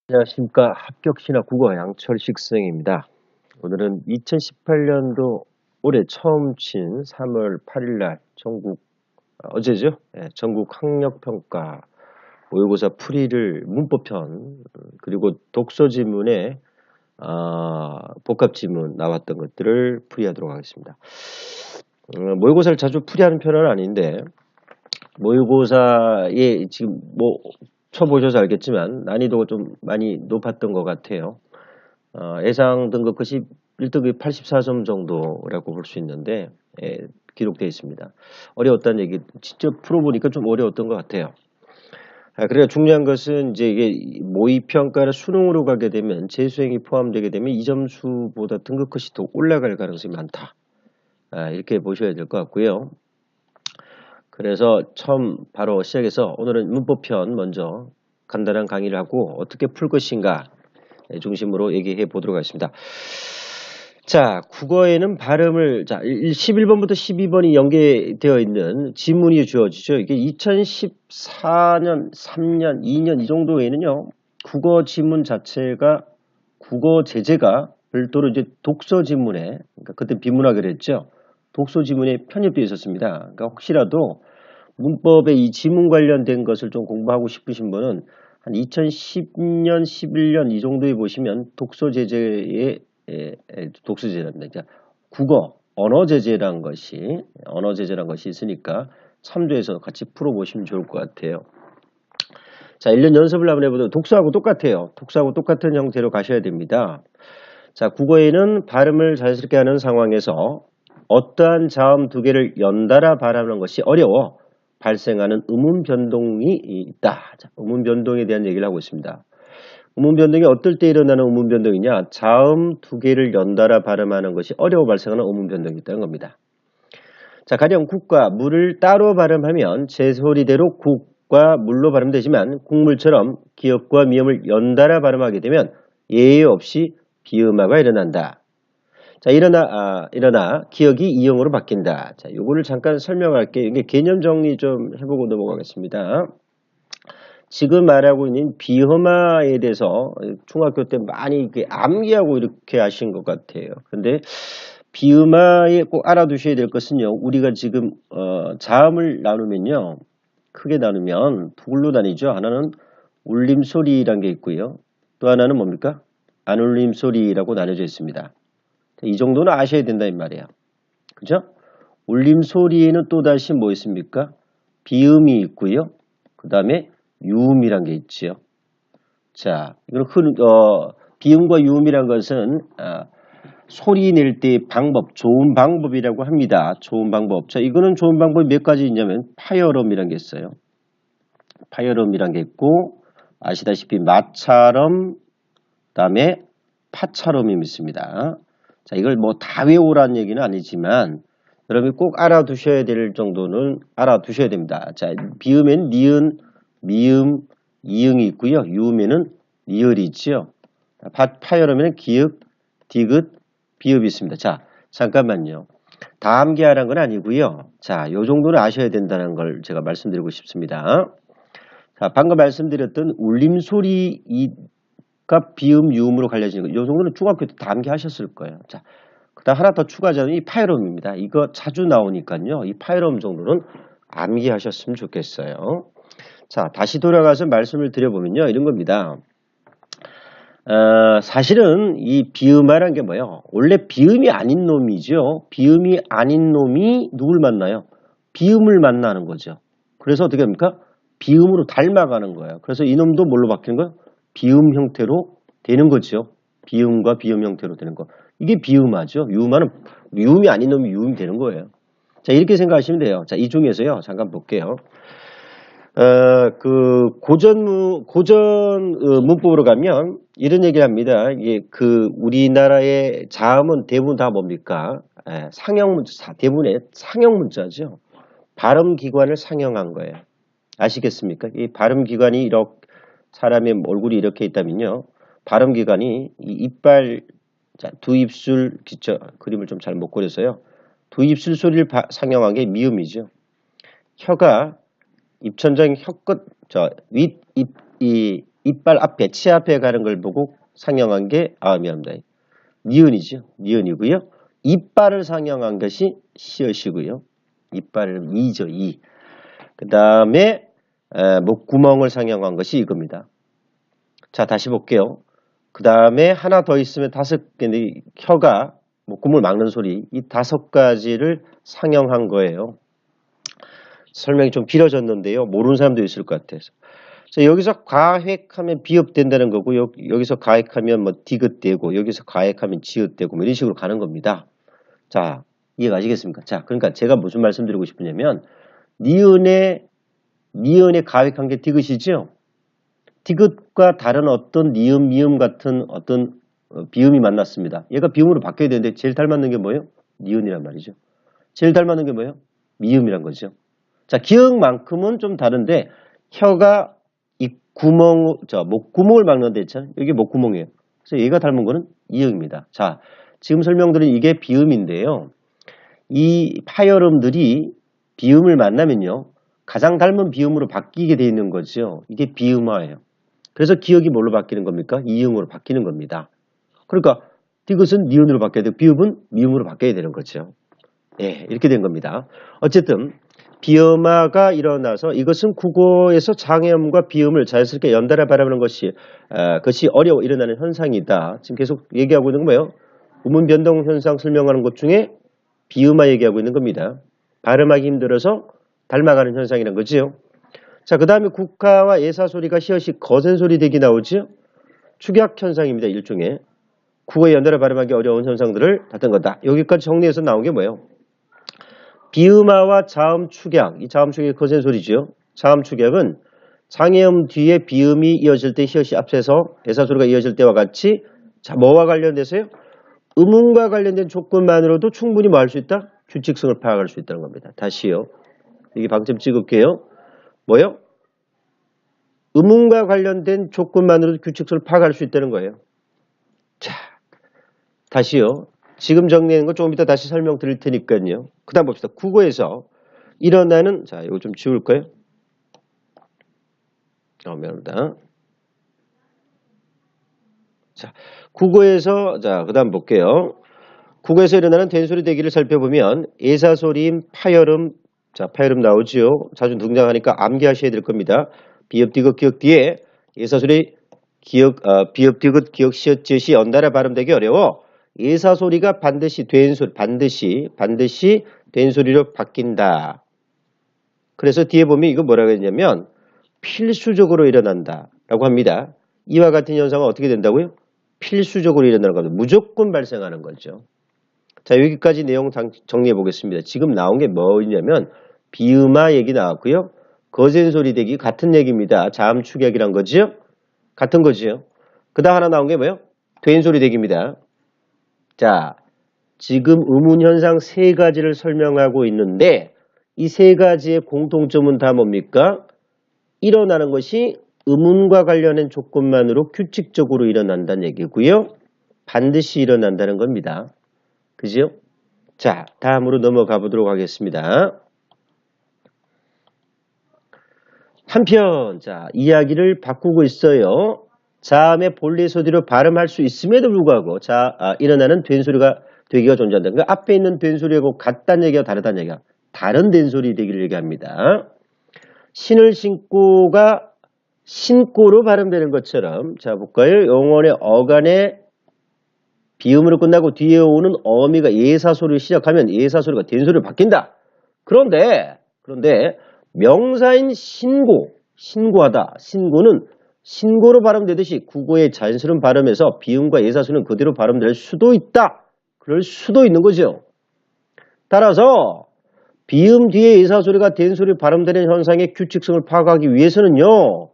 안녕하십니까. 합격신학 국어 양철식 선생입니다. 오늘은 2018년도 올해 처음 친 3월 8일 날 어제죠? 예, 전국 학력평가 모의고사 풀이를 문법편 그리고 독서 지문에 복합 지문 나왔던 것들을 풀이하도록 하겠습니다. 모의고사를 자주 풀이하는 편은 아닌데 모의고사에 지금 쳐보셔서 알겠지만 난이도가 좀 많이 높았던 것 같아요. 예상 등급 1등급이 84점 정도라고 볼 수 있는데 기록되어 있습니다. 어려웠다는 얘기 직접 풀어보니까 좀 어려웠던 것 같아요. 그래서 중요한 것은 이제 이게 모의평가를 수능으로 가게 되면 재수행이 포함되게 되면 이 점수보다 등급 컷이 더 올라갈 가능성이 많다. 이렇게 보셔야 될 것 같고요. 그래서 처음 바로 시작해서 오늘은 문법편 먼저 간단한 강의를 하고 어떻게 풀 것인가 중심으로 얘기해 보도록 하겠습니다. 자, 국어에는 발음을 11번부터 12번이 연계되어 있는 지문이 주어지죠. 이게 2014년, 3년, 2년 이 정도에는요. 국어 지문 자체가 국어 제재가 별도로 이제 독서 지문에 그러니까 그때 비문학을 했죠. 독서 지문에 편입되어 있었습니다. 그러니까 혹시라도 문법의 이 지문 관련된 것을 좀 공부하고 싶으신 분은 한 2010년, 11년 이 정도에 보시면 독서 제재의 독서 제재랍니다. 그러니까 국어 언어 제재란 것이 있으니까 참조해서 같이 풀어보시면 좋을 것 같아요. 자, 1년 연습을 한번 해보도록. 독서하고 똑같아요. 독서하고 똑같은 형태로 가셔야 됩니다. 자, 국어에는 발음을 자연스럽게 하는 상황에서 어떠한 자음 두 개를 연달아 발음하는 것이 어려워 발생하는 음운 변동이 있다. 자, 음운 변동에 대한 얘기를 하고 있습니다. 음운 변동이 어떨 때 일어나는 음운 변동이냐? 자음 두 개를 연달아 발음하는 것이 어려워 발생하는 음운 변동이 있다는 겁니다. 자, 가령 국과 물을 따로 발음하면 제 소리대로 국과 물로 발음되지만 국물처럼 기역과 미음을 연달아 발음하게 되면 예의 없이 비음화가 일어난다. 자, 일어나 기억이 이형으로 바뀐다. 자, 요거를 잠깐 설명할게요. 이게 개념 정리 좀 해보고 넘어가겠습니다. 지금 말하고 있는 비음화에 대해서 중학교 때 많이 암기하고 이렇게 하신 것 같아요. 근데 비음화에 꼭 알아두셔야 될 것은요. 우리가 지금 자음을 나누면요. 크게 나누면 두 글로 나뉘죠. 하나는 울림소리라는 게 있고요. 또 하나는 뭡니까? 안울림소리라고 나눠져 있습니다. 이 정도는 아셔야 된다 이 말이에요. 그죠? 울림소리에는 또다시 뭐 있습니까? 비음이 있고요. 그 다음에 유음이란 게 있지요. 자, 이건 비음과 유음이란 것은 소리 낼 때 방법, 좋은 방법이라고 합니다. 좋은 방법. 자, 이거는 좋은 방법이 몇 가지 있냐면 파열음이란 게 있어요. 파열음이란 게 있고 아시다시피 마찰음, 그다음에 파찰음이 있습니다. 자, 이걸 뭐 다 외우라는 얘기는 아니지만 여러분이 꼭 알아두셔야 될 정도는 알아두셔야 됩니다. 자, 비음에는 니은, 미음, 이응이 있고요. 유음에는 리을이 있죠. 파열음에는 기읍, 디귿, 비읍이 있습니다. 자, 잠깐만요. 다 암기하라는 건 아니고요. 자, 요 정도는 아셔야 된다는 걸 제가 말씀드리고 싶습니다. 자, 방금 말씀드렸던 울림소리가 비음, 유음으로 갈려지는 거. 요 정도는 중학교 때 다 암기하셨을 거예요. 자, 그다음 하나 더 추가하자면 이 파열음입니다. 이거 자주 나오니까요. 이 파열음 정도는 암기하셨으면 좋겠어요. 자, 다시 돌아가서 말씀을 드려보면요. 이런 겁니다. 사실은 이 비음화란 게 뭐예요? 원래 비음이 아닌 놈이죠. 비음이 아닌 놈이 누굴 만나요? 비음을 만나는 거죠. 그래서 어떻게 합니까? 비음으로 닮아가는 거예요. 그래서 이놈도 뭘로 바뀌는 거예요? 비음 형태로 되는 거죠. 비음과 비음 형태로 되는 거. 이게 비음화죠. 유음이 아닌 놈이 유음이 되는 거예요. 자, 이렇게 생각하시면 돼요. 자, 이 중에서요. 잠깐 볼게요. 고전 문법으로 가면 이런 얘기를 합니다. 이게 우리나라의 자음은 대부분 다 뭡니까? 대부분의 상형 문자죠. 발음 기관을 상형한 거예요. 아시겠습니까? 이 발음 기관이 이렇게 사람의 얼굴이 이렇게 있다면요. 발음 기관이 이 이빨, 두 입술, 그림을 좀 잘 못 그려서요. 두 입술 소리를 상형한 게 미음이죠. 혀가 입천장 혀끝, 윗입, 이빨 앞에, 치 앞에 가는 걸 보고 상형한 게, 미안합니다. 니은이죠. 니은이고요. 이빨을 상형한 것이 시옷이고요. 이빨을 이죠, 이. 그 다음에 목구멍을 상형한 것이 이겁니다. 자, 다시 볼게요. 그 다음에 하나 더 있으면 5개인데 혀가 목구멍을 막는 소리, 이 5가지를 상형한 거예요. 설명이 좀 길어졌는데요. 모르는 사람도 있을 것 같아서. 자, 여기서 가획하면 비읍된다는 거고, 여기서 가획하면 뭐 디귿되고, 여기서 가획하면 지읒되고, 뭐 이런 식으로 가는 겁니다. 자, 이해가 가시겠습니까? 자, 그러니까 제가 무슨 말씀드리고 싶으냐면, 니은에 가획한 게 디귿이죠? 디귿과 다른 어떤 니은, 미음 같은 어떤 비음이 만났습니다. 얘가 비음으로 바뀌어야 되는데 제일 닮았는 게 뭐예요? 니은이란 말이죠. 제일 닮았는 게 뭐예요? 미음이란 거죠. 자, 기억만큼은 좀 다른데 혀가 이 목구멍을 막는 데 있잖아요. 여기 목구멍이에요. 그래서 얘가 닮은 거는 이음입니다. 자, 지금 설명드린 이게 비음인데요. 이 파열음들이 비음을 만나면요. 가장 닮은 비음으로 바뀌게 되어 있는 거죠. 이게 비음화예요. 그래서 기억이 뭘로 바뀌는 겁니까? 이음으로 바뀌는 겁니다. 그러니까 디귿은 니은으로 바뀌어야 되고 비읍은 미음으로 바뀌어야 되는 거죠. 예, 이렇게 된 겁니다. 어쨌든 비음화가 일어나서 이것은 국어에서 장애음과 비음을 자연스럽게 연달아 바라보는 것이 어려워 일어나는 현상이다. 지금 계속 얘기하고 있는 건 뭐예요? 음운 변동 현상 설명하는 것 중에 비음화 얘기하고 있는 겁니다. 발음하기 힘들어서 닮아가는 현상이라는 거지요. 자, 그 다음에 국가와 예사 소리가 시옷이 거센 소리 되기 나오죠. 축약 현상입니다. 일종의 국어의 연달아 발음하기 어려운 현상들을 다룬 거다. 여기까지 정리해서 나온 게 뭐예요? 비음화와 자음 축약, 이 자음 축약이 거센 소리죠. 자음 축약은 장애음 뒤에 비음이 이어질 때 시옷이 앞서서 예사 소리가 이어질 때와 같이, 자, 뭐와 관련돼서요? 음운과 관련된 조건만으로도 충분히 뭐 할 수 있다? 규칙성을 파악할 수 있다는 겁니다. 다시요. 이게 방점 찍을게요. 뭐요? 음운과 관련된 조건만으로도 규칙성을 파악할 수 있다는 거예요. 자, 다시요. 지금 정리하는 거 조금 이따 다시 설명드릴 테니까요. 그 다음 봅시다. 국어에서 일어나는, 자, 이거 좀 지울까요? 미안합니다. 자, 국어에서, 자, 그 다음 볼게요. 국어에서 일어나는 된소리 대기를 살펴보면 예사소리임, 파열음, 자, 파열음 나오지요. 자주 등장하니까 암기하셔야 될 겁니다. 비읍, 디귿, 기역 뒤에 예사소리, 비읍, 디귿, 기역, 시옷, 지읒이 연달아 발음되기 어려워 예사소리가 반드시 된소리로 바뀐다. 그래서 뒤에 보면 이거 뭐라고 했냐면 필수적으로 일어난다 라고 합니다. 이와 같은 현상은 어떻게 된다고요? 필수적으로 일어나는 겁니다. 무조건 발생하는 거죠. 자, 여기까지 내용 정리해 보겠습니다. 지금 나온 게 뭐냐면 비음화 얘기 나왔고요. 거센 소리 대기 같은 얘기입니다. 자음 축약이란 거지요. 같은 거지요. 그 다음 하나 나온 게 뭐예요? 된 소리 대기입니다. 자, 지금 음운 현상 3가지를 설명하고 있는데 이 3가지의 공통점은 다 뭡니까? 일어나는 것이 음운과 관련된 조건만으로 규칙적으로 일어난다는 얘기고요. 반드시 일어난다는 겁니다. 그죠? 자, 다음으로 넘어가 보도록 하겠습니다. 한편, 자, 이야기를 바꾸고 있어요. 자음의 본래 소리로 발음할 수 있음에도 불구하고, 일어나는 된소리가 되기가 존재한다. 그러니까 앞에 있는 된소리하고 같다는 얘기와 다르다는 얘기가, 다른 된소리 되기를 얘기합니다. 신을 신고가 신고로 발음되는 것처럼, 자, 볼까요? 영원의 어간에 비음으로 끝나고 뒤에 오는 어미가 예사소리를 시작하면 예사소리가 된소리로 바뀐다. 그런데 명사인 신고하다. 신고는 신고로 발음되듯이 국어의 자연스러운 발음에서 비음과 예사소리는 그대로 발음될 수도 있다. 그럴 수도 있는 거죠. 따라서 비음 뒤에 예사소리가 된소리 발음되는 현상의 규칙성을 파악하기 위해서는요.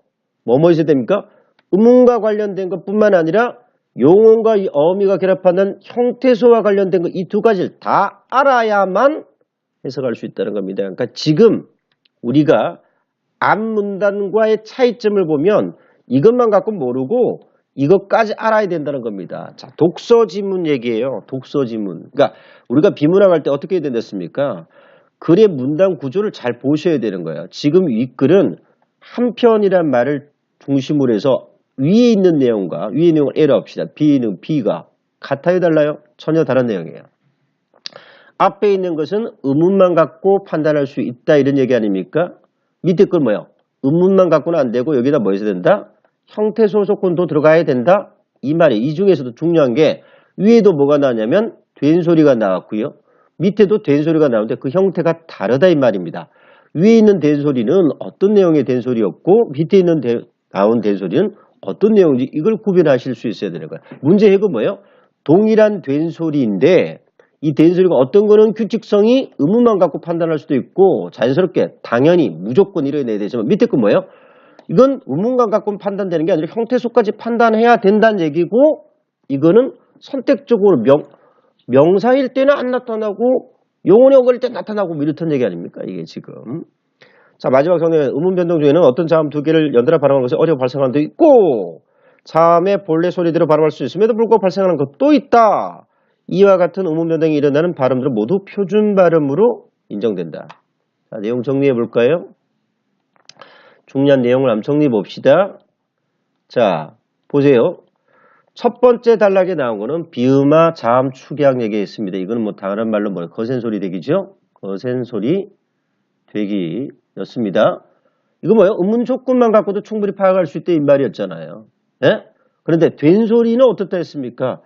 뭐뭐 있어야 됩니까? 음운과 관련된 것뿐만 아니라 용언과 어미가 결합하는 형태소와 관련된 것 이 2가지를 다 알아야만 해석할 수 있다는 겁니다. 그러니까 지금 우리가 앞문단과의 차이점을 보면 이것만 갖고 모르고 이것까지 알아야 된다는 겁니다. 자, 독서지문 얘기예요. 독서지문. 그러니까 우리가 비문학할 때 어떻게 해야 된댔습니까? 글의 문단 구조를 잘 보셔야 되는 거예요. 지금 이 글은 한 편이란 말을 중심으로 해서 위에 있는 내용과 위에 내용을 A로 합시다. B는 B가 같아요, 달라요? 전혀 다른 내용이에요. 앞에 있는 것은 의문만 갖고 판단할 수 있다 이런 얘기 아닙니까? 밑에 건 뭐예요? 의문만 갖고는 안 되고 여기다 뭐 있어야 된다? 형태소 조건도 들어가야 된다? 이 말이에요. 이 중에서도 중요한 게 위에도 뭐가 나왔냐면 된 소리가 나왔고요. 밑에도 된 소리가 나오는데 그 형태가 다르다 이 말입니다. 위에 있는 된 소리는 어떤 내용의 된 소리였고 밑에 있는 나온 된 소리는 어떤 내용인지 이걸 구별하실 수 있어야 되는 거예요. 문제 해가 뭐예요? 동일한 된 소리인데 이 된 소리가 어떤 거는 규칙성이 의문만 갖고 판단할 수도 있고 자연스럽게 당연히 무조건 이뤄내야 되지만 밑에 거 뭐예요? 이건 의문만 갖고 판단되는 게 아니라 형태소까지 판단해야 된다는 얘기고 이거는 선택적으로 명사일 때는 안 나타나고 용언이 어걸릴 때 나타나고 뭐 이렇다는 얘기 아닙니까? 이게 지금. 자, 마지막 성경에 의문 변동 중에는 어떤 자음 두 개를 연달아 발음하는 것이 어려워 발생하는 것도 있고 자음의 본래 소리대로 발음할 수 있음에도 불구하고 발생하는 것도 있다. 이와 같은 의문 변동이 일어나는 발음들은 모두 표준 발음으로 인정된다. 자, 내용 정리해 볼까요? 중요한 내용을 한번 정리해 봅시다. 자, 보세요. 첫 번째 단락에 나온 거는 비음화 자음 축약 얘기했습니다. 이거는 뭐 당연한 말로 뭐예요? 거센 소리 대기죠? 거센 소리 대기였습니다. 이거 뭐예요? 의문 조건만 갖고도 충분히 파악할 수 있다 이 말이었잖아요. 예? 그런데 된 소리는 어떻다 했습니까?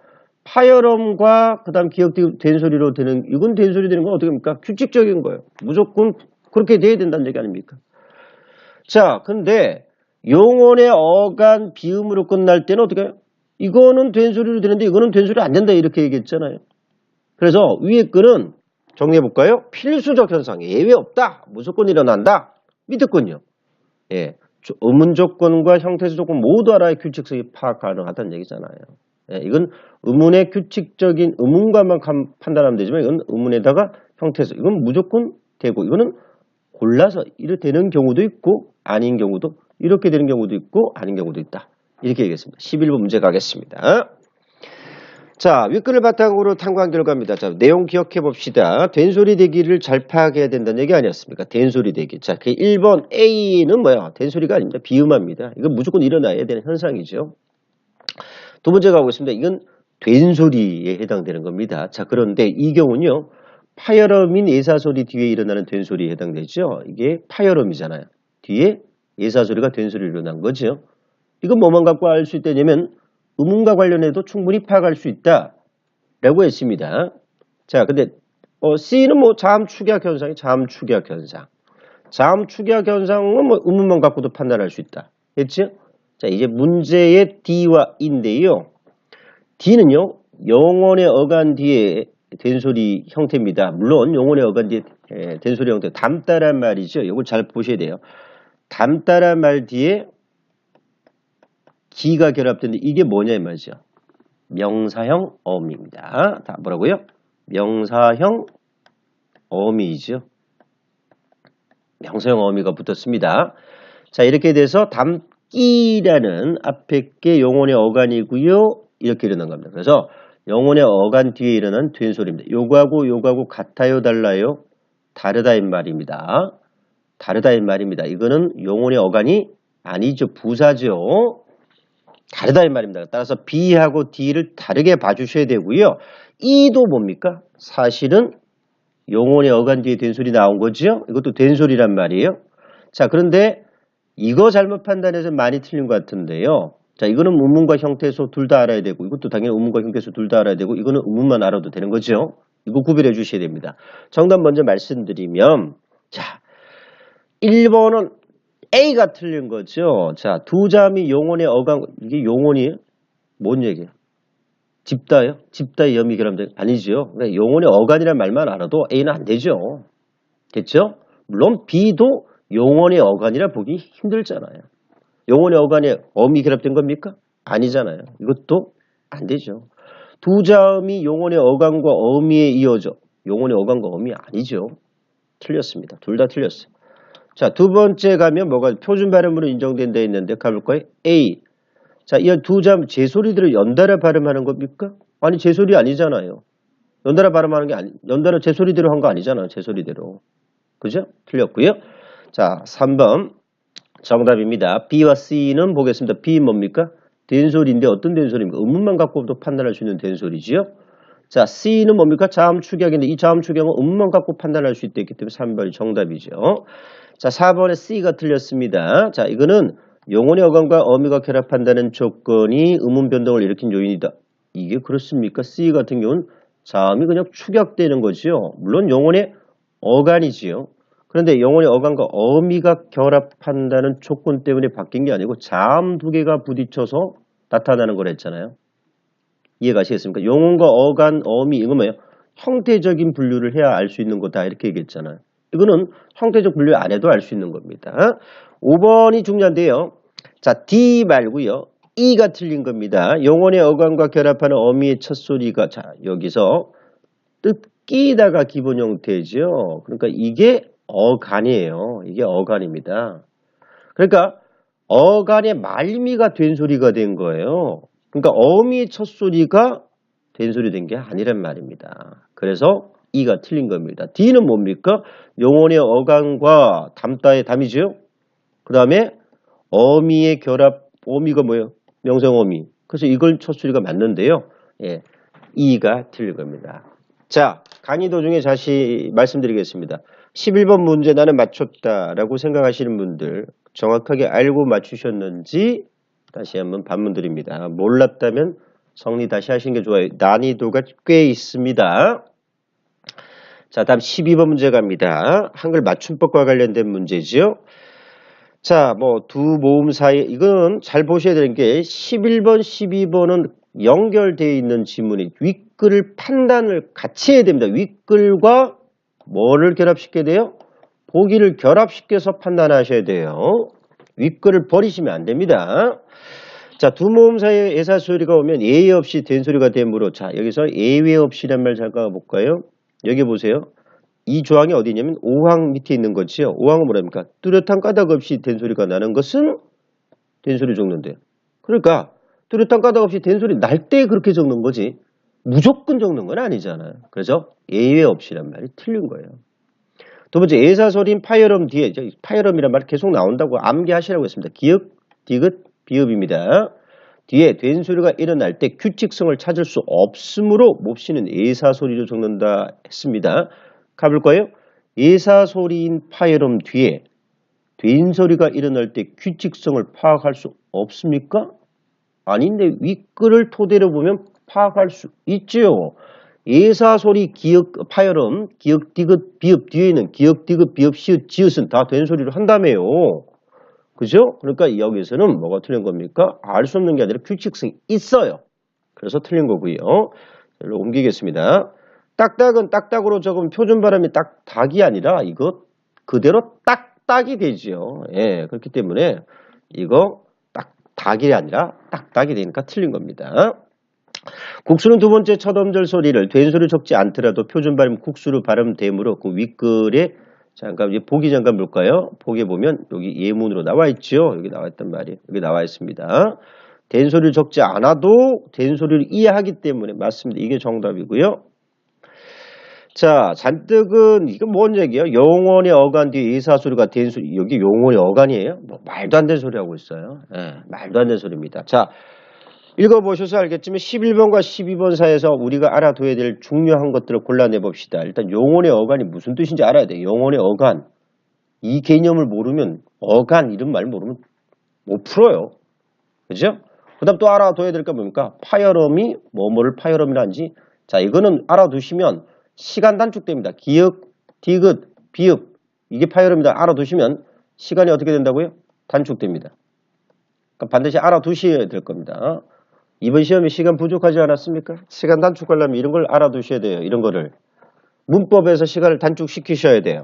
파열음과 그다음 기억된 소리로 되는 이건 된 소리 되는 건 어떻게 합니까? 규칙적인 거예요. 무조건 그렇게 돼야 된다는 얘기 아닙니까? 자, 근데 용언의 어간 비음으로 끝날 때는 어떻게 해요? 이거는 된 소리로 되는데 이거는 된 소리 안 된다 이렇게 얘기했잖아요. 그래서 위에 거는 정리해 볼까요? 필수적 현상, 예외 없다. 무조건 일어난다. 밑에 건요. 예, 의문 조건과 형태소 조건 모두 알아야 규칙성이 파악 가능하다는 얘기잖아요. 예, 이건 의문의 규칙적인 의문과만 판단하면 되지만 이건 의문에다가 형태소 이건 무조건 되고 이거는 골라서 이렇게 되는 경우도 있고 아닌 경우도 이렇게 되는 경우도 있고 아닌 경우도 있다. 이렇게 얘기했습니다. 11번 문제 가겠습니다. 자, 윗글을 바탕으로 탐구한 결과입니다. 자, 내용 기억해 봅시다. 된소리 대기를 잘 파악해야 된다는 얘기 아니었습니까? 된소리 대기. 자, 그 1번 A는 뭐야? 된소리가 아닙니다. 비음화입니다. 이건 무조건 일어나야 되는 현상이죠. 두 번째 가보겠습니다. 이건 된소리에 해당되는 겁니다. 자, 그런데 이 경우는요. 파열음인 예사소리 뒤에 일어나는 된소리에 해당되죠. 이게 파열음이잖아요. 뒤에 예사소리가 된소리로 일어난 거죠. 이건 뭐만 갖고 알 수 있다냐면 의문과 관련해도 충분히 파악할 수 있다라고 했습니다. 자, 근데 C는 뭐 자음 축약 현상이 자음 축약 현상. 자음 축약 현상은 뭐 의문만 갖고도 판단할 수 있다. 했죠? 자, 이제 문제의 D와 E인데요. D는요. 영혼의 어간 뒤에 된소리 형태입니다. 물론 영혼의 어간 뒤에 된소리 형태 닮다란 말이죠. 이걸 잘 보셔야 돼요. 닮다란 말 뒤에 기가 결합되는데 이게 뭐냐 이 말이죠. 명사형 어미입니다. 다 뭐라고요? 명사형 어미이죠. 명사형 어미가 붙었습니다. 자, 이렇게 돼서 담기라는 앞에 게 영혼의 어간이고요. 이렇게 일어난 겁니다. 그래서 영혼의 어간 뒤에 일어난 된소리입니다. 요거하고 같아요, 달라요? 다르다 이 말입니다. 다르다 이 말입니다. 이거는 영혼의 어간이 아니죠. 부사죠. 다르다 이 말입니다. 따라서 B하고 D를 다르게 봐주셔야 되고요. E도 뭡니까? 사실은 영혼의 어간 뒤에 된소리 나온 거죠. 이것도 된소리란 말이에요. 자, 그런데 이거 잘못 판단해서 많이 틀린 것 같은데요. 자, 이거는 의문과 형태소 둘 다 알아야 되고 이것도 당연히 의문과 형태소 둘 다 알아야 되고 이거는 의문만 알아도 되는 거죠. 이거 구별해 주셔야 됩니다. 정답 먼저 말씀드리면 자, 1번은 A가 틀린 거죠. 자, 두 자음이 용언의 어간, 이게 용언이에요? 뭔 얘기예요? 집다요? 집다의 염이 결합된 아니죠. 그러니까 용언의 어간이라는 말만 알아도 A는 안 되죠. 됐죠? 물론 B도 용언의 어간이라 보기 힘들잖아요. 용언의 어간에 엄이 결합된 겁니까? 아니잖아요. 이것도 안 되죠. 두 자음이 용언의 어간과 어미에 이어져. 용언의 어간과 어미 아니죠. 틀렸습니다. 둘 다 틀렸어요. 자, 두 번째 가면 뭐가 표준 발음으로 인정된 데 있는데 가볼까요? A. 자, 이 두 자음 제소리들을 연달아 발음하는 겁니까? 아니, 제소리 아니잖아요. 연달아 발음하는 게 연달아 제소리대로 한 거 아니잖아요. 제소리대로. 그죠? 틀렸고요. 자, 3번 정답입니다. B와 C는 보겠습니다. B 뭡니까? 된소리인데 어떤 된소리입니까? 음문만 갖고도 판단할 수 있는 된소리지요. 자, C는 뭡니까? 자음축약인데 이 자음축약은 음문만 갖고 판단할 수 있기 때문에 3번이 정답이죠. 자, 4번에 C가 틀렸습니다. 자, 이거는 영혼의 어감과 어미가 결합한다는 조건이 음운 변동을 일으킨 요인이다. 이게 그렇습니까? C 같은 경우는 자음이 그냥 축약되는 거지요. 물론 영혼의 어간이지요. 그런데 영혼의 어간과 어미가 결합한다는 조건 때문에 바뀐 게 아니고 자음 두 개가 부딪혀서 나타나는 걸 했잖아요. 이해가시겠습니까? 영혼과 어간, 어미 이거 뭐예요? 형태적인 분류를 해야 알 수 있는 거다 이렇게 얘기했잖아요. 이거는 형태적 분류 안 해도 알 수 있는 겁니다. 5번이 중요한데요. 자, D 말고요. E가 틀린 겁니다. 영혼의 어간과 결합하는 어미의 첫 소리가 자 여기서 뜯기다가 기본 형태죠. 그러니까 이게 어간이에요. 이게 어간입니다. 그러니까 어간의 말미가 된 소리가 된 거예요. 그러니까 어미의 첫 소리가 된 소리 된 게 아니란 말입니다. 그래서 E가 틀린 겁니다. D는 뭡니까? 영혼의 어간과 담다의 담이죠. 그 다음에 어미의 결합, 어미가 뭐예요? 명성어미. 그래서 이걸 첫 소리가 맞는데요. 예, E가 틀린 겁니다. 자, 강의 도중에 다시 말씀드리겠습니다. 11번 문제 나는 맞췄다라고 생각하시는 분들 정확하게 알고 맞추셨는지 다시 한번 반문드립니다. 몰랐다면 정리 다시 하시는 게 좋아요. 난이도가 꽤 있습니다. 자, 다음 12번 문제 갑니다. 한글 맞춤법과 관련된 문제지요. 자, 뭐 두 모음 사이 이건 잘 보셔야 되는 게 11번, 12번은 연결되어 있는 지문이 윗글을 판단을 같이 해야 됩니다. 윗글과 뭐를 결합시켜야 돼요? 보기를 결합시켜서 판단하셔야 돼요. 윗글을 버리시면 안 됩니다. 자, 두 모음 사이에 예사 소리가 오면 예외 없이 된 소리가 되므로 자, 여기서 예외 없이란 말 잠깐 볼까요? 여기 보세요. 이 조항이 어디 있냐면 5항 밑에 있는 거지요. 5항은 뭐랍니까? 뚜렷한 까닭 없이 된 소리가 나는 것은 된 소리 적는데. 그러니까 뚜렷한 까닭 없이 된 소리 날 때 그렇게 적는 거지 무조건 적는 건 아니잖아요. 그래서 예외 없이란 말이 틀린 거예요. 두 번째 예사소리인 파열음 뒤에 파열음이란 말 계속 나온다고 암기하시라고 했습니다. 기역, 디귿, 비읍입니다. 뒤에 된 소리가 일어날 때 규칙성을 찾을 수 없으므로 몹시는 예사소리로 적는다 했습니다. 가볼까요? 예사소리인 파열음 뒤에 된 소리가 일어날 때 규칙성을 파악할 수 없습니까? 아닌데 윗글을 토대로 보면 파악할 수 있지요. 예사소리 기역 파열음 기역 디귿 비읍 뒤에는 기역 디귿 비읍 시읒 지읒은 다 된 소리를 한다며요. 그죠? 그러니까 여기서는 뭐가 틀린 겁니까? 알 수 없는 게 아니라 규칙성이 있어요. 그래서 틀린 거고요. 여기로 옮기겠습니다. 딱딱은 딱딱으로 적으면 표준 발음이 딱닭이 아니라 이거 그대로 딱딱이 되지요. 예, 그렇기 때문에 이거 딱닭이 아니라 딱딱이 되니까 틀린 겁니다. 국수는 두 번째 첫 음절 소리를 된 소리 적지 않더라도 표준 발음 국수로 발음되므로 그 윗글에 잠깐 이제 보기 잠깐 볼까요? 보기에 보면 여기 예문으로 나와 있죠. 여기 나와 있단 말이에요. 여기 나와 있습니다. 된 소리를 적지 않아도 된 소리를 이해하기 때문에 맞습니다. 이게 정답이고요. 자, 잔뜩은 이거 뭔 얘기예요? 영혼의 어간 뒤에 예사소리가 된 소리. 여기 영혼의 어간이에요? 뭐 말도 안 되는 소리 하고 있어요. 예, 말도 안 되는 소리입니다. 자, 읽어보셔서 알겠지만 11번과 12번 사이에서 우리가 알아둬야 될 중요한 것들을 골라내 봅시다. 일단 영혼의 어간이 무슨 뜻인지 알아야 돼요. 영혼의 어간. 이 개념을 모르면 어간 이런 말 모르면 못 풀어요. 그죠? 그 다음 또 알아둬야 될 게 뭡니까? 파열음이 뭐뭐를 파열음이라는지. 자, 이거는 알아두시면 시간 단축됩니다. 기역, 디귿, 비읍 이게 파열음이다. 알아두시면 시간이 어떻게 된다고요? 단축됩니다. 그러니까 반드시 알아두셔야 될 겁니다. 이번 시험에 시간 부족하지 않았습니까? 시간 단축하려면 이런 걸 알아두셔야 돼요. 이런 거를. 문법에서 시간을 단축시키셔야 돼요.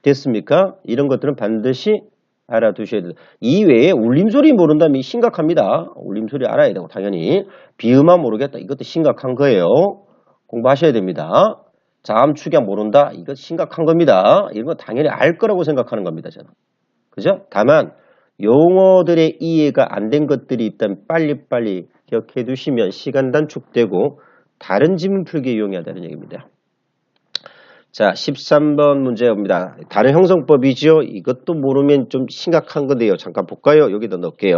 됐습니까? 이런 것들은 반드시 알아두셔야 돼요. 이외에 울림소리 모른다면 심각합니다. 울림소리 알아야 되고 당연히. 비음만 모르겠다. 이것도 심각한 거예요. 공부하셔야 됩니다. 자음 축약 모른다. 이거 심각한 겁니다. 이런 거 당연히 알 거라고 생각하는 겁니다. 저는. 그죠? 다만 용어들의 이해가 안 된 것들이 있다면 빨리빨리 기억해 두시면 시간 단축되고 다른 지문 풀기에 용이하다는 얘기입니다. 자, 13번 문제입니다. 다른 형성법이죠. 이것도 모르면 좀 심각한 건데요. 잠깐 볼까요? 여기다 넣을게요.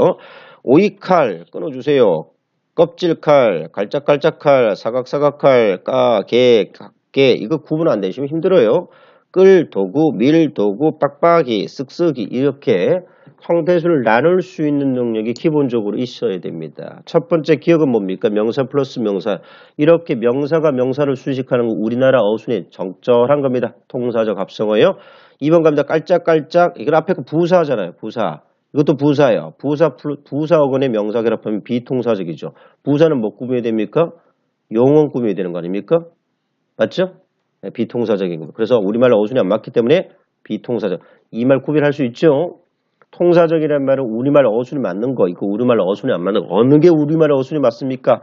오이칼 끊어주세요. 껍질칼, 갈짝갈짝칼, 사각사각칼, 개, 각개 이거 구분 안 되시면 힘들어요. 끌 도구, 밀 도구, 빡빡이, 쓱쓱이 이렇게 형태수를 나눌 수 있는 능력이 기본적으로 있어야 됩니다. 첫 번째 기억은 뭡니까? 명사 플러스 명사. 이렇게 명사가 명사를 수식하는 거 우리나라 어순이 적절한 겁니다. 통사적 합성어예요. 2번 갑니다. 깔짝깔짝. 이건 앞에 거 부사잖아요. 부사. 이것도 부사예요. 부사 어근의 명사 결합하면 비통사적이죠. 부사는 뭐 꾸며야 됩니까? 용언 꾸며야 되는 거 아닙니까? 맞죠? 네, 비통사적인 겁니다. 그래서 우리말로 어순이 안 맞기 때문에 비통사적. 이 말 구별할 수 있죠? 통사적이라는 말은 우리말 어순이 맞는 거, 이거 우리말 어순이 안 맞는 거. 어느 게 우리말 어순이 맞습니까?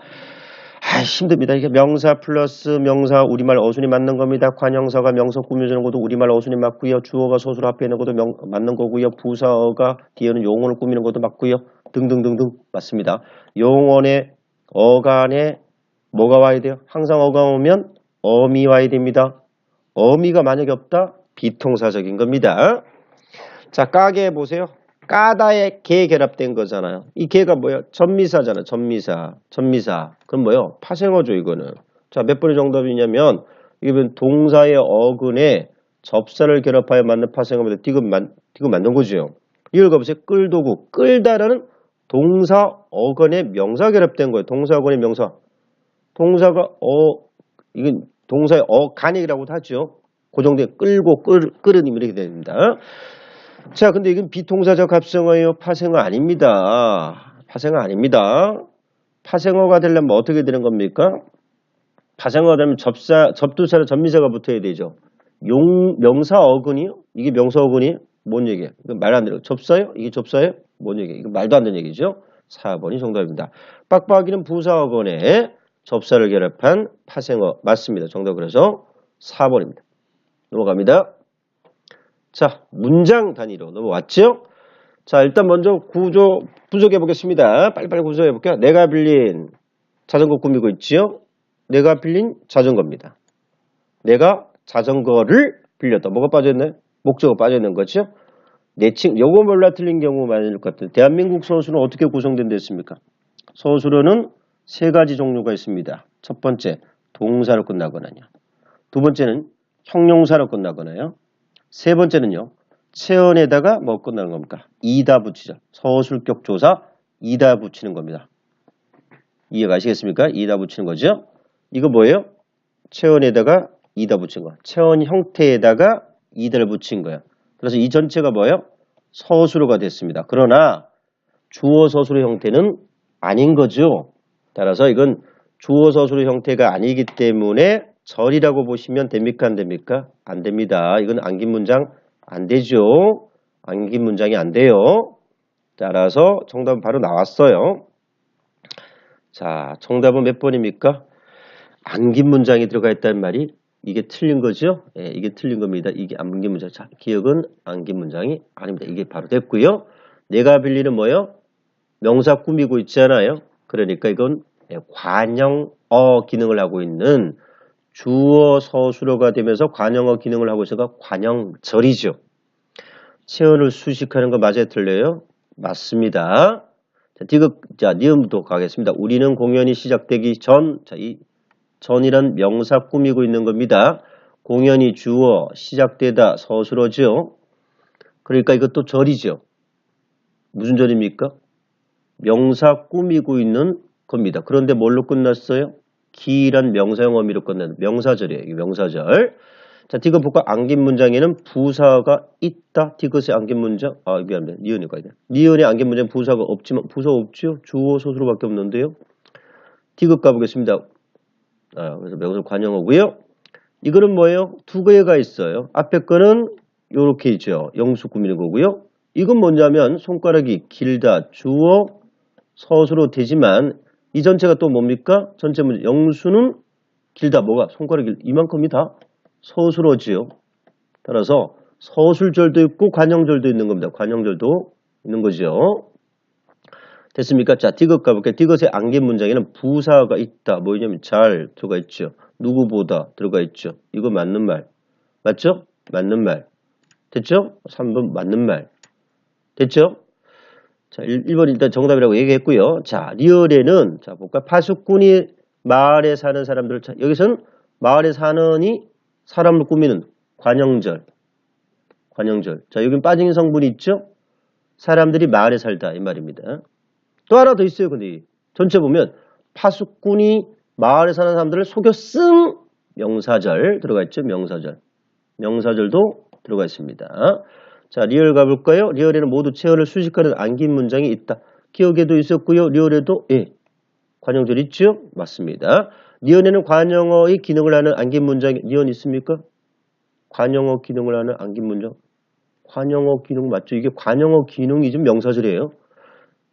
힘듭니다. 이게 명사 플러스 명사 우리말 어순이 맞는 겁니다. 관형사가 명사 꾸며주는 것도 우리말 어순이 맞고요. 주어가 서술 앞에 있는 것도 맞는 거고요. 부사어가 뒤에는 용어를 꾸미는 것도 맞고요. 등등등등 맞습니다. 용언의 어간에 뭐가 와야 돼요? 항상 어가 오면 어미 와야 됩니다. 어미가 만약에 없다? 비통사적인 겁니다. 자, 까게 보세요. 까다에 개 결합된 거잖아요. 이 개가 뭐야? 전미사잖아. 전미사. 그럼 뭐요? 파생어죠, 이거는. 자, 몇 번의 정답이냐면, 이건 동사의 어근에 접사를 결합하여 만든 파생어입니다. 디귿 만든 거죠. 이걸 가보세요. 끌도구. 끌다라는 동사 어근에 명사 결합된 거예요. 동사 어근의 명사. 동사가 이건 동사의 어간이라고도 하죠. 고정된 끌고 끌은 힘 이렇게 됩니다. 자, 근데 이건 비통사적 합성어예요? 파생어 아닙니다. 파생어 아닙니다. 파생어가 되려면 어떻게 되는 겁니까? 파생어가 되면 접두사랑 전미사가 붙어야 되죠. 명사 어근이요? 이게 명사 어근이에요? 뭔 얘기예요? 이건 말 안 되는 접사예요? 이게 접사예요? 뭔 얘기예요? 이거 말도 안 되는 얘기죠. 4번이 정답입니다. 빡빡이는 부사 어근에 접사를 결합한 파생어 맞습니다. 정답 그래서 4번입니다. 넘어갑니다. 자, 문장 단위로 넘어왔죠? 자, 일단 먼저 구조 분석해 보겠습니다. 빨리빨리 분석해 볼게요. 내가 빌린 자전거 꾸미고 있지요? 내가 빌린 자전거입니다. 내가 자전거를 빌렸다. 뭐가 빠져있나요? 목적어가 빠져있는 거죠? 요거 몰라 틀린 경우 많을 것 같아요. 대한민국 서술은 어떻게 구성된다 했습니까? 서술어는 세 가지 종류가 있습니다. 첫 번째, 동사로 끝나거나요. 두 번째는 형용사로 끝나거나요. 세 번째는요. 체언에다가 뭐 끝나는 겁니까? 이다 붙이죠. 서술격 조사 이다 붙이는 겁니다. 이해가시겠습니까? 이다 붙이는 거죠. 이거 뭐예요? 체언에다가 이다 붙인 거. 체언 형태에다가 이다를 붙인 거예요. 그래서 이 전체가 뭐예요? 서술어가 됐습니다. 그러나 주어 서술의 형태는 아닌 거죠. 따라서 이건 주어 서술의 형태가 아니기 때문에 절이라고 보시면 됩니까? 안 됩니까? 안 됩니다. 이건 안긴 문장 안 되죠. 안긴 문장이 안 돼요. 따라서 정답은 바로 나왔어요. 자, 정답은 몇 번입니까? 안긴 문장이 들어가 있다는 말이 이게 틀린 거죠? 예, 이게 틀린 겁니다. 이게 안긴 문장. 자, 기억은 안긴 문장이 아닙니다. 이게 바로 됐고요. 내가 빌리는 뭐예요? 명사 꾸미고 있잖아요. 그러니까 이건 관형어 기능을 하고 있는 주어 서술어가 되면서 관형어 기능을 하고 있어서 관형절이죠. 체언을 수식하는 거 맞아요? 틀려요? 맞습니다. 자, 니은부터 가겠습니다. 우리는 공연이 시작되기 전, 자, 이 전이란 명사 꾸미고 있는 겁니다. 공연이 주어, 시작되다 서술어죠. 그러니까 이것도 절이죠. 무슨 절입니까? 명사 꾸미고 있는 겁니다. 그런데 뭘로 끝났어요? 기란 명사형 어미로 끝나는 명사절이에요. 이 명사절. 자, 디귿 볼까? 안긴 문장에는 부사가 있다. 디귿의 안긴 문장. 미안합니다. 니은이 가야 돼. 니은의 안긴 문장 부사가 없지만, 부사 없지요? 주어, 소수로밖에 없는데요. 디귿 가보겠습니다. 그래서 명사 관형어고요. 이거는 뭐예요? 두 개가 있어요. 앞에 거는 요렇게 있죠. 영수 꾸미는 거고요. 이건 뭐냐면 손가락이 길다. 주어, 서술어 되지만 이 전체가 또 뭡니까? 전체 문제 영수는 길다. 뭐가? 손가락이 이만큼이다. 서술어지요. 따라서 서술절도 있고 관형절도 있는 겁니다. 관형절도 있는 거죠. 됐습니까? 자, 디귿 가볼게요. 디귿의 안긴 문장에는 부사가 있다. 뭐냐면 잘 들어가 있죠. 누구보다 들어가 있죠. 이거 맞는 말. 맞죠? 맞는 말. 됐죠? 3번 맞는 말. 됐죠? 자, 1번 일단 정답이라고 얘기했고요. 자, 리얼에는 자, 볼까? 파수꾼이 마을에 사는 사람들, 자, 여기서는 마을에 사는이 사람을 꾸미는 관형절. 관형절. 자, 여긴 빠진 성분이 있죠? 사람들이 마을에 살다 이 말입니다. 또 하나 더 있어요. 근데 전체 보면 파수꾼이 마을에 사는 사람들을 속여 쓴 명사절 들어가 있죠. 명사절. 명사절도 들어가 있습니다. 자, 리얼 가볼까요? 리얼에는 모두 체어를 수식하는 안긴 문장이 있다. 기억에도 있었고요. 리얼에도 관형절 있죠? 맞습니다. 리얼에는 관형어의 기능을 하는 안긴 문장이 리얼 있습니까? 관형어 기능을 하는 안긴 문장. 관형어 기능 맞죠? 이게 관형어 기능이 좀 명사절이에요.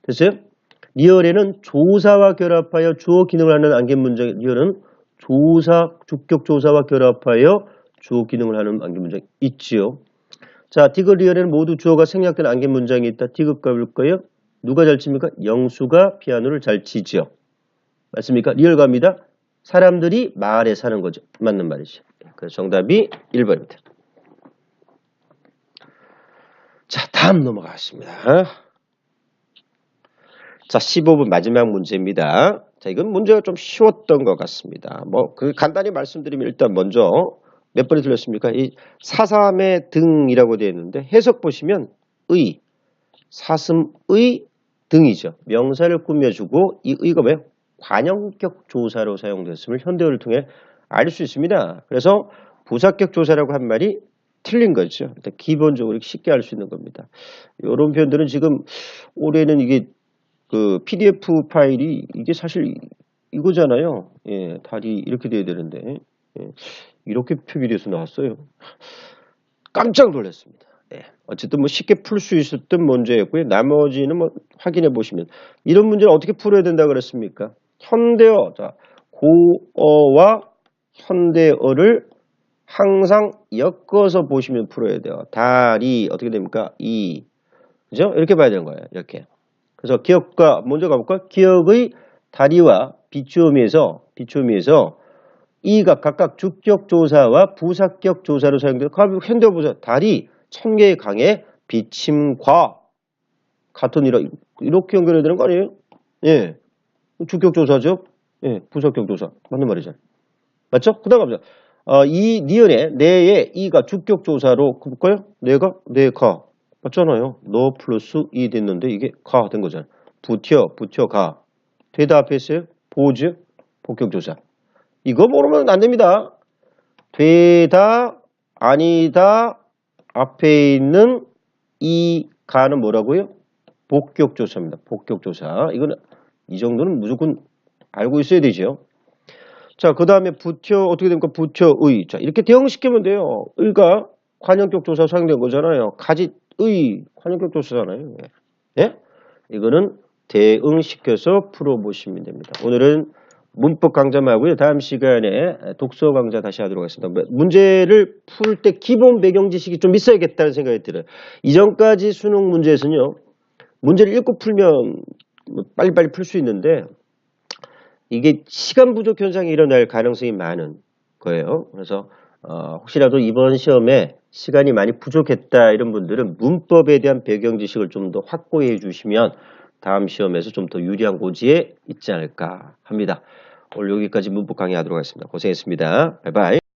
됐어요? 리얼에는 조사와 결합하여 주어 기능을 하는 안긴 문장. 리얼은 조사, 주격 조사와 결합하여 주어 기능을 하는 안긴 문장 있지요. 자, 디귿 리얼에는 모두 주어가 생략된 안긴 문장이 있다. 디귿 가볼까요? 누가 잘 칩니까? 영수가 피아노를 잘 치죠. 맞습니까? 리얼 갑니다. 사람들이 마을에 사는 거죠. 맞는 말이죠. 그래서 정답이 1번입니다. 자, 다음 넘어가겠습니다. 자, 15분 마지막 문제입니다. 자, 이건 문제가 좀 쉬웠던 것 같습니다. 간단히 말씀드리면 일단 먼저 몇 번이 틀렸습니까? 이 사삼의 등이라고 되어 있는데 해석 보시면 의, 사슴의 등이죠. 명사를 꾸며주고 이 의가 뭐예요? 관형격 조사로 사용됐음을 현대어를 통해 알 수 있습니다. 그래서 부사격 조사라고 한 말이 틀린 거죠. 일단 기본적으로 쉽게 알 수 있는 겁니다. 이런 표현들은 지금 올해는 이게 그 PDF 파일이 이게 사실 이거잖아요. 예, 다리 이렇게 돼야 되는데 이렇게 표기돼서 나왔어요. 깜짝 놀랐습니다. 어쨌든 쉽게 풀 수 있었던 문제였고요. 나머지는 확인해 보시면 이런 문제를 어떻게 풀어야 된다 그랬습니까? 현대어, 자, 고어와 현대어를 항상 엮어서 보시면 풀어야 돼요. 다리 어떻게 됩니까? 이, 그죠? 이렇게 봐야 되는 거예요. 이렇게. 그래서 기억과 먼저 가볼까? 기억의 다리와 비추음에서 이가 각각 주격 조사와 부사격 조사로 사용돼요. 현대어 보세요. 다리, 천개의 강에 비침과 같은 이렇게 연결해야 되는 거 아니에요? 예. 주격 조사죠? 예. 부사격 조사. 맞는 말이죠. 맞죠? 그 다음 갑니다. 이 니은에 내의 이가 주격 조사로 볼까요? 내가 맞잖아요. 너 플러스 이 됐는데 이게 가 된 거잖아요. 붙여 가. 되다 앞에 있어요. 보즈 복격 조사. 이거 모르면 안 됩니다. 되다 아니다 앞에 있는 이 가는 뭐라고요? 복격 조사입니다. 복격 조사. 이거는 이 정도는 무조건 알고 있어야 되죠. 자, 그 다음에 어떻게 됩니까? 부처의. 자, 이렇게 대응시키면 돼요. 의가 관형격 조사 사용된 거잖아요. 가짓의 관형격 조사잖아요. 예? 이거는 대응시켜서 풀어보시면 됩니다. 오늘은 문법 강좌만 하고요. 다음 시간에 독서 강좌 다시 하도록 하겠습니다. 문제를 풀 때 기본 배경 지식이 좀 있어야겠다는 생각이 들어요. 이전까지 수능 문제에서는요. 문제를 읽고 풀면 빨리빨리 풀 수 있는데 이게 시간 부족 현상이 일어날 가능성이 많은 거예요. 그래서 혹시라도 이번 시험에 시간이 많이 부족했다 이런 분들은 문법에 대한 배경 지식을 좀 더 확보해 주시면 다음 시험에서 좀 더 유리한 고지에 있지 않을까 합니다. 오늘 여기까지 문법 강의하도록 하겠습니다. 고생했습니다. 바이바이.